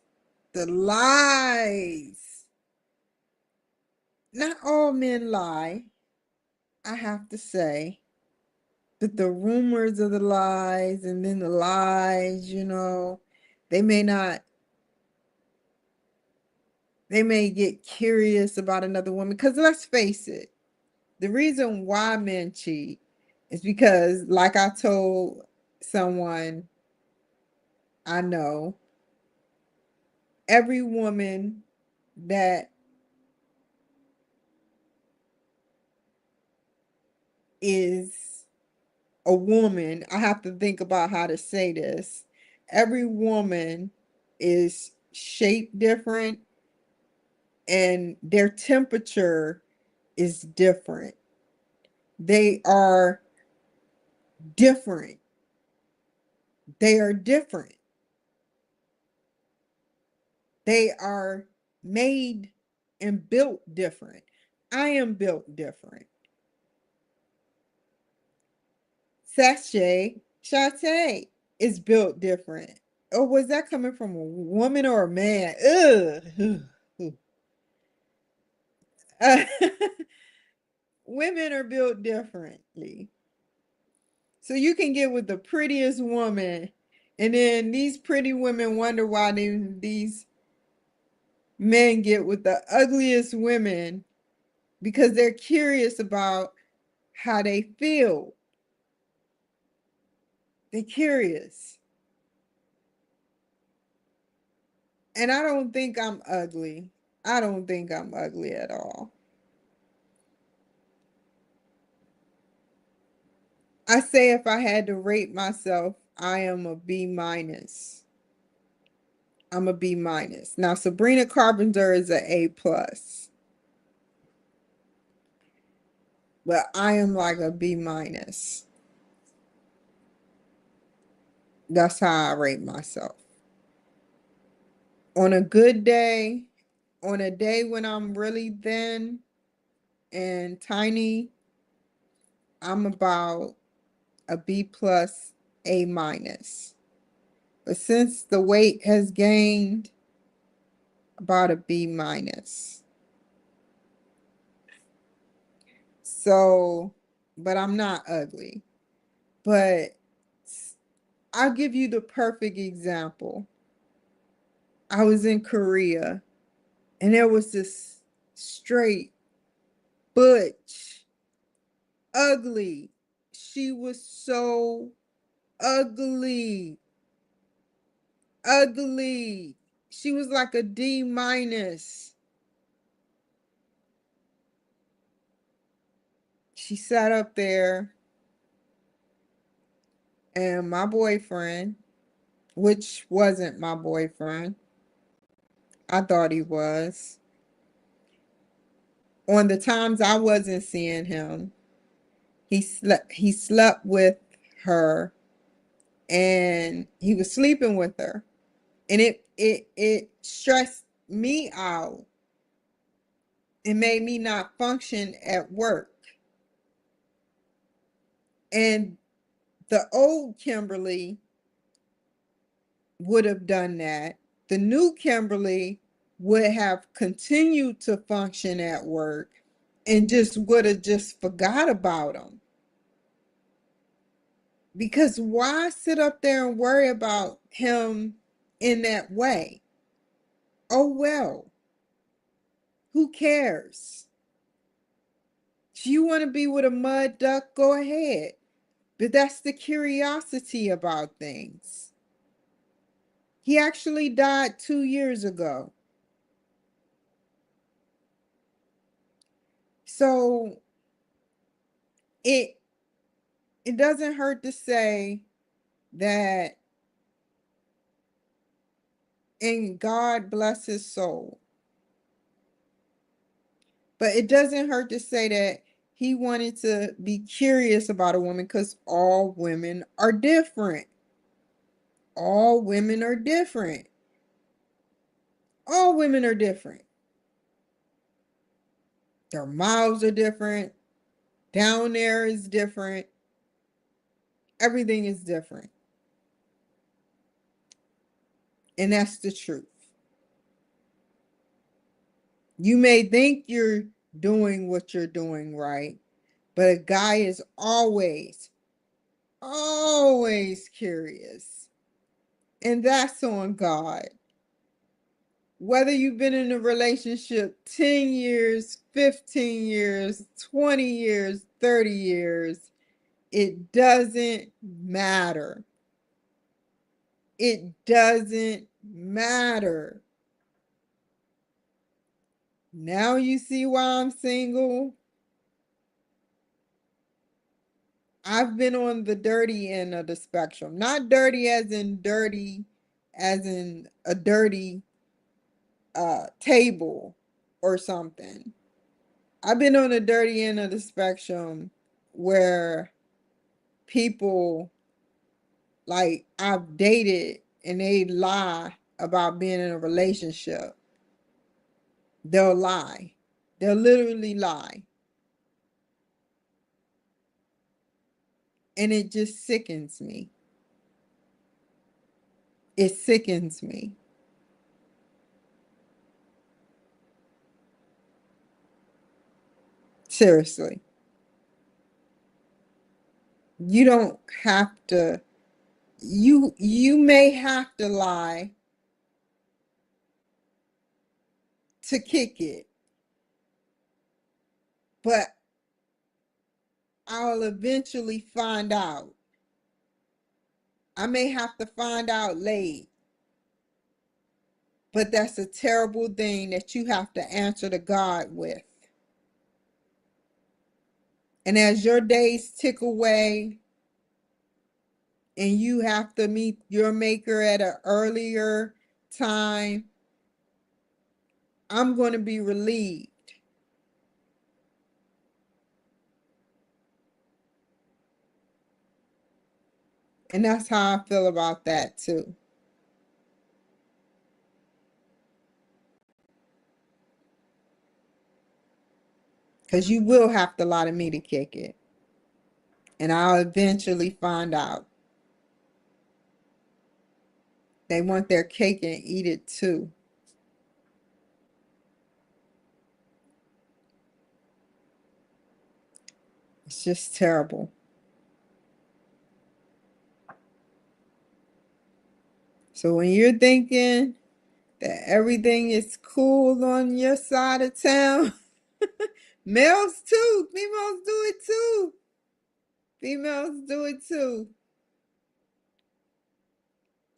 The lies. Not all men lie, I have to say. But the rumors of the lies and then the lies, they may not, they may get curious about another woman. Because let's face it, the reason why men cheat is because, like I told someone I know, every woman that is a woman, I have to think about how to say this. Every woman is shaped different and their temperature is different. They are different. They are different. They are made and built different. I am built different. Sashay is built different. Oh, was that coming from a woman or a man? Ugh. Uh, women are built differently. So you can get with the prettiest woman, and then these pretty women wonder why these men get with the ugliest women because they're curious about how they feel. They're curious. And I don't think I'm ugly. I don't think I'm ugly at all. I say if I had to rate myself, I am a B minus. I'm a B minus. Now Sabrina Carpenter is a A plus, but I am like a B minus. That's how I rate myself. On a good day, on a day when I'm really thin and tiny, I'm about a B plus, A minus. But since the weight has gained, about a B minus. So, but I'm not ugly. But I'll give you the perfect example. I was in Korea and there was this straight, butch, ugly. She was so ugly, ugly. She was like a D minus. She sat up there, and my boyfriend, which wasn't my boyfriend, I thought he was. On the times I wasn't seeing him, he slept with her and he was sleeping with her. And it stressed me out. It made me not function at work. And the old Kimberly would have done that. The new Kimberly would have continued to function at work and just would have just forgot about him. Because why sit up there and worry about him in that way? Oh, well, who cares? If you want to be with a mud duck, go ahead. But that's the curiosity about things. He actually died 2 years ago. So it it doesn't hurt to say that, and God bless his soul. But it doesn't hurt to say that he wanted to be curious about a woman because all women are different. All women are different. All women are different. Their mouths are different. Down there is different. Everything is different. And that's the truth. You may think you're doing what you're doing right, but a guy is always, always curious. And that's on God. Whether you've been in a relationship 10 years, 15 years, 20 years, 30 years, it doesn't matter. It doesn't matter. Now you see why I'm single. I've been on the dirty end of the spectrum. Not dirty as in a dirty table or something. I've been on the dirty end of the spectrum where people, like, I've dated and they lie about being in a relationship. They'll lie. They'll literally lie. And it just sickens me. It sickens me. Seriously. You don't have to, you may have to lie to kick it, but I'll eventually find out. I may have to find out late, but that's a terrible thing that you have to answer to God with. And as your days tick away and you have to meet your maker at an earlier time, I'm going to be relieved. And that's how I feel about that too. Because you will have to lie to me to kick it. And I'll eventually find out. They want their cake and eat it too. It's just terrible. So when you're thinking that everything is cool on your side of town, males too, females do it too. Females do it too.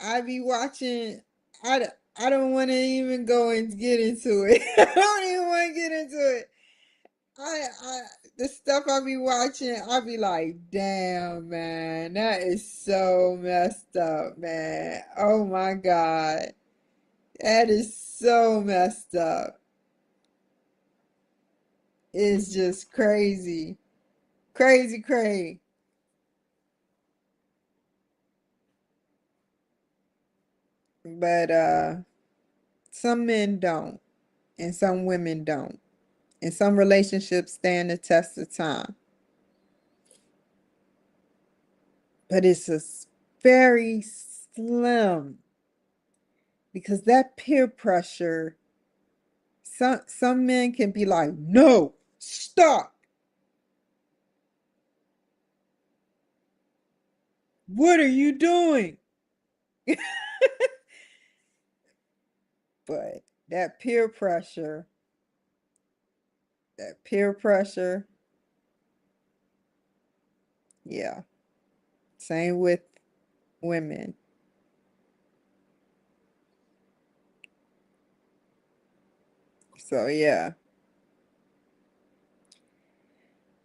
I be watching. I don't want to even go and get into it. I don't even want to get into it. I the stuff I be watching, I be like, damn, man, that is so messed up, man. Oh my God, that is so messed up. It's just crazy, crazy, crazy. But some men don't, and some women don't, and some relationships stand the test of time. But it's a very slim because that peer pressure. Some men can be like, no, stop. What are you doing? But that peer pressure, yeah. Same with women. So yeah.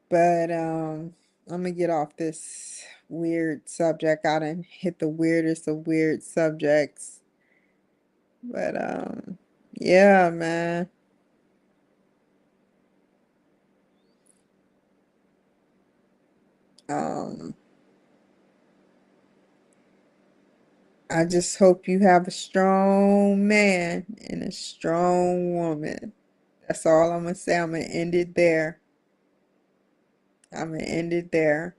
But I'm gonna get off this weird subject. I done hit the weirdest of weird subjects. But yeah, man. Um I just hope you have a strong man and a strong woman. That's all I'm gonna say. I'm gonna end it there. I'm gonna end it there.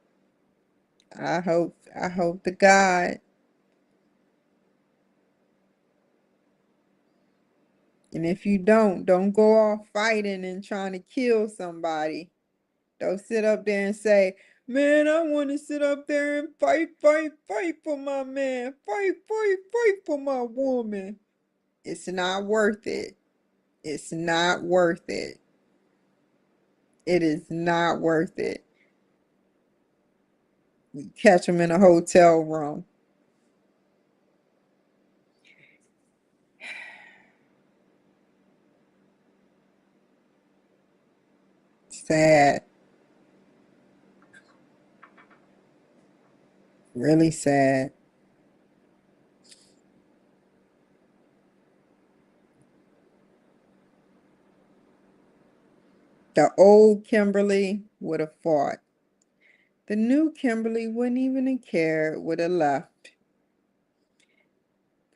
I hope to God. And if you don't go off fighting and trying to kill somebody. Don't sit up there and say, man, I want to sit up there and fight, fight, fight for my man. Fight, fight, fight for my woman. It's not worth it. It's not worth it. It is not worth it. You catch them in a hotel room. Sad. Really sad. The old Kimberly would have fought. The new Kimberly wouldn't even have cared, would have left.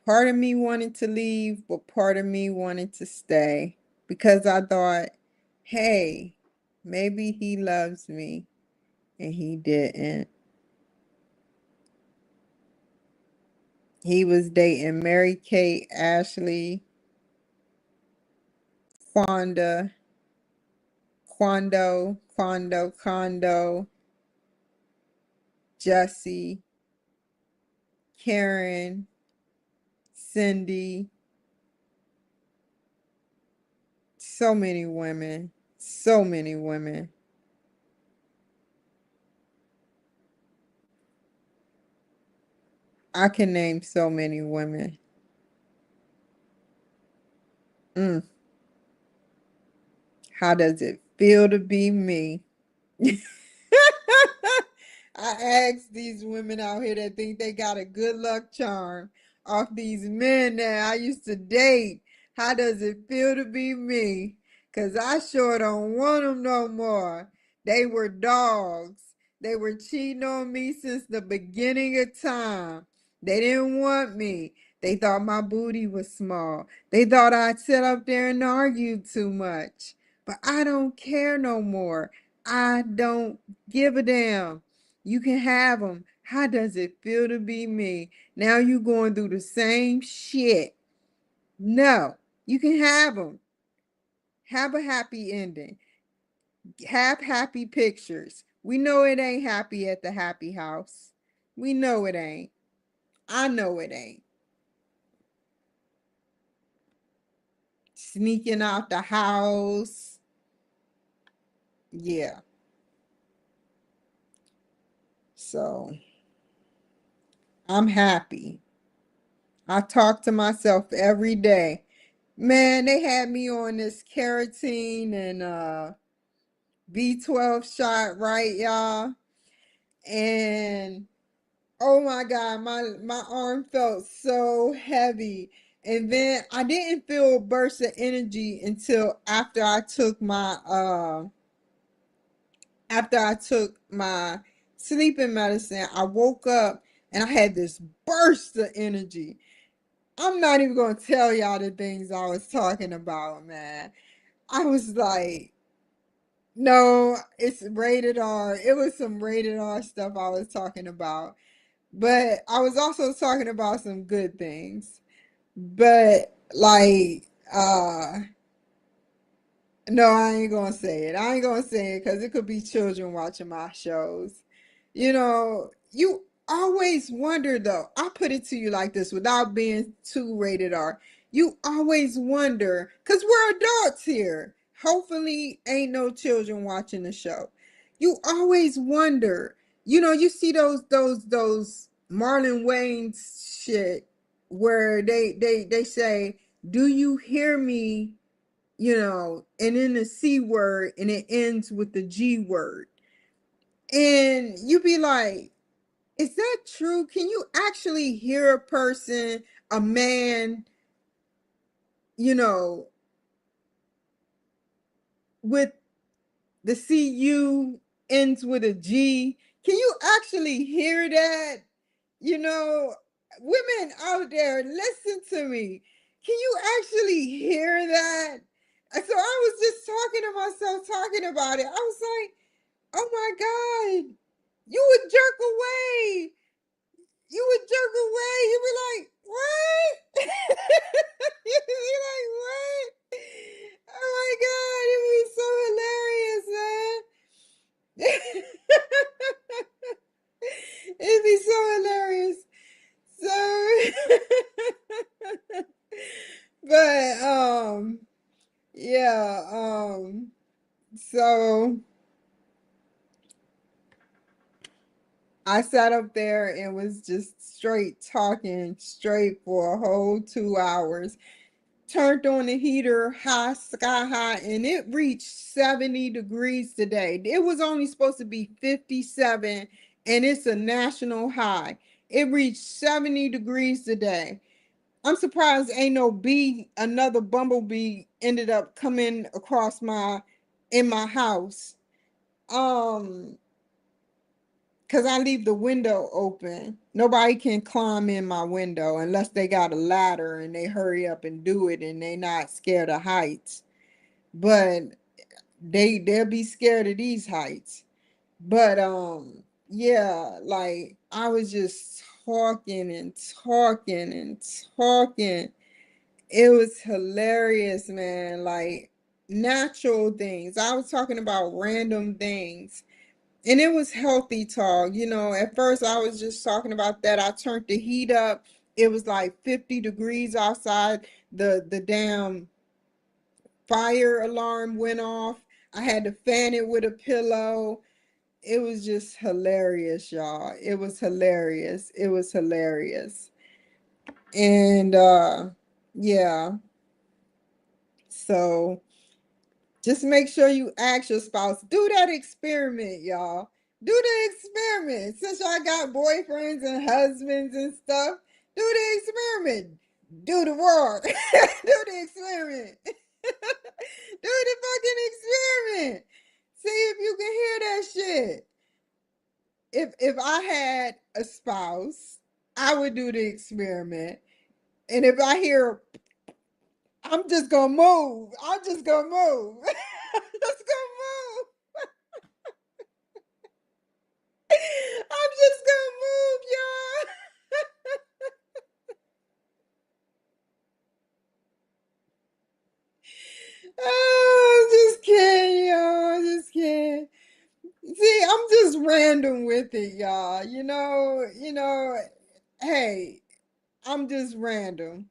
Part of me wanted to leave, but part of me wanted to stay because I thought, hey, maybe he loves me, and he didn't. He was dating Mary Kate, Ashley, Quanda, Quando, Jesse, Karen, Cindy, so many women, so many women. I can name so many women. Mm, how does it feel to be me? I ask these women out here that think they got a good luck charm off these men that I used to date. How does it feel to be me? Because I sure don't want them no more. They were dogs. They were cheating on me since the beginning of time. They didn't want me. They thought my booty was small. They thought I'd sit up there and argue too much. but I don't care no more. I don't give a damn. You can have them. How does it feel to be me? Now you going through the same shit. No, you can have them. Have a happy ending. Have happy pictures. We know it ain't happy at the happy house. We know it ain't. I know it ain't. Sneaking out the house. Yeah. So I'm happy. I talk to myself every day. Man, they had me on this carotene and B12 shot, right, y'all? And oh my God, my arm felt so heavy. And then I didn't feel a burst of energy until after I took my sleeping medicine. I woke up and I had this burst of energy. I'm not even gonna tell y'all the things I was talking about, man. I was like, no, it's rated R. It was some rated R stuff I was talking about. But I was also talking about some good things. But like, no, I ain't gonna say it. I ain't gonna say it because it could be children watching my shows. You always wonder though. I put it to you like this without being too rated R. You always wonder, because we're adults here. Hopefully, ain't no children watching the show. You always wonder. You see those Marlon Wayne's shit where they say, "Do you hear me?" And then the C word and it ends with the G word. And you be like, is that true? Can you actually hear a person, a man, you know, with the CU ends with a G? Can you actually hear that? You know, Women out there, listen to me. Can you actually hear that? So I was just talking to myself, talking about it. I was like, oh my God, you would jerk away. You would jerk away. You'd be like, what? You'd be like, what? Oh my God, it'd be so hilarious, man. It'd be so hilarious. So, but, yeah, so I sat up there and was just straight talking straight for a whole 2 hours. Turned on the heater high, sky high, and it reached 70 degrees today. It was only supposed to be 57, and it's a national high. It reached 70 degrees today. I'm surprised ain't no another bumblebee ended up coming across in my house. Um, because I leave the window open. Nobody can climb in my window unless they got a ladder and they hurry up and do it and they not scared of heights. But they'll be scared of these heights. But yeah, like I was just talking and talking and talking. It was hilarious, man. Like natural things. I was talking about random things. And it was healthy talk. At first I was just talking about that. I turned the heat up. It was like 50 degrees outside. The damn fire alarm went off. I had to fan it with a pillow. It was just hilarious, y'all. It was hilarious. It was hilarious. And yeah. So just make sure you ask your spouse. Do that experiment, y'all. Do the experiment. Since y'all got boyfriends and husbands and stuff, do the experiment. Do the work. Do the experiment. Do the fucking experiment. See if you can hear that shit. If I had a spouse, I would do the experiment. And if I hear, I'm just gonna move. I'm just gonna move. just gonna move, y'all. Oh, I just can't, y'all. I just can't. See, I'm just random with it, y'all. Hey, I'm just random.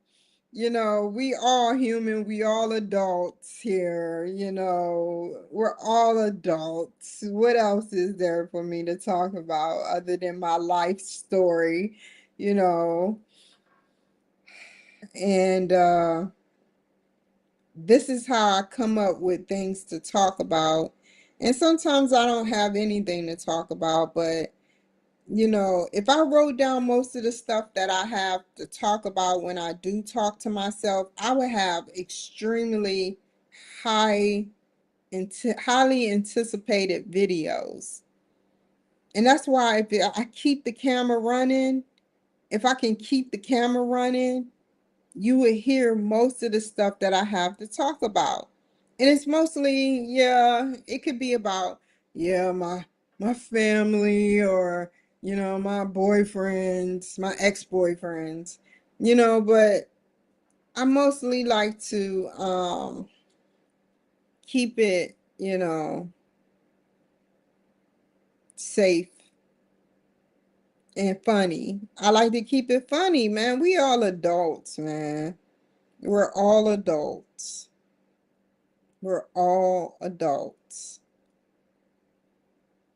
We all human, we all adults here, we're all adults. What else is there for me to talk about other than my life story, you know? And this is how I come up with things to talk about. And sometimes I don't have anything to talk about, but if I wrote down most of the stuff that I have to talk about when I do talk to myself, I would have extremely high, highly anticipated videos. And that's why if I keep the camera running, if I can keep the camera running, you would hear most of the stuff that I have to talk about. And it's mostly, yeah, it could be about, yeah, my family or, my boyfriends, my ex-boyfriends, but I mostly like to keep it, safe and funny. I like to keep it funny, man. We all adults, man. We're all adults. We're all adults.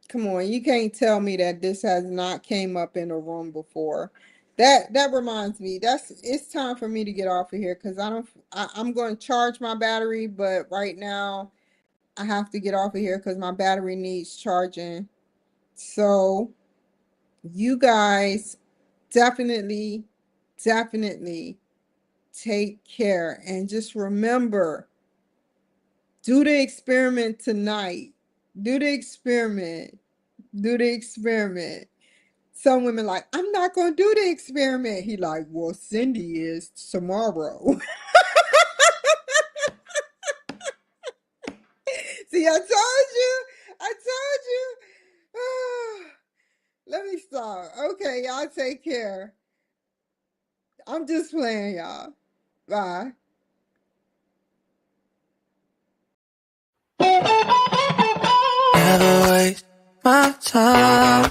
Come on, you can't tell me that this has not came up in a room before. That reminds me, it's time for me to get off of here because I'm going to charge my battery, but right now I have to get off of here because my battery needs charging. So you guys definitely, definitely take care and just remember, do the experiment tonight. Do the experiment. Do the experiment. Some women like, I'm not gonna do the experiment. He like, well, Cindy is tomorrow. See, I told you. I told you. Let me stop. Okay, y'all take care. I'm just playing, y'all. Bye. Never waste my time.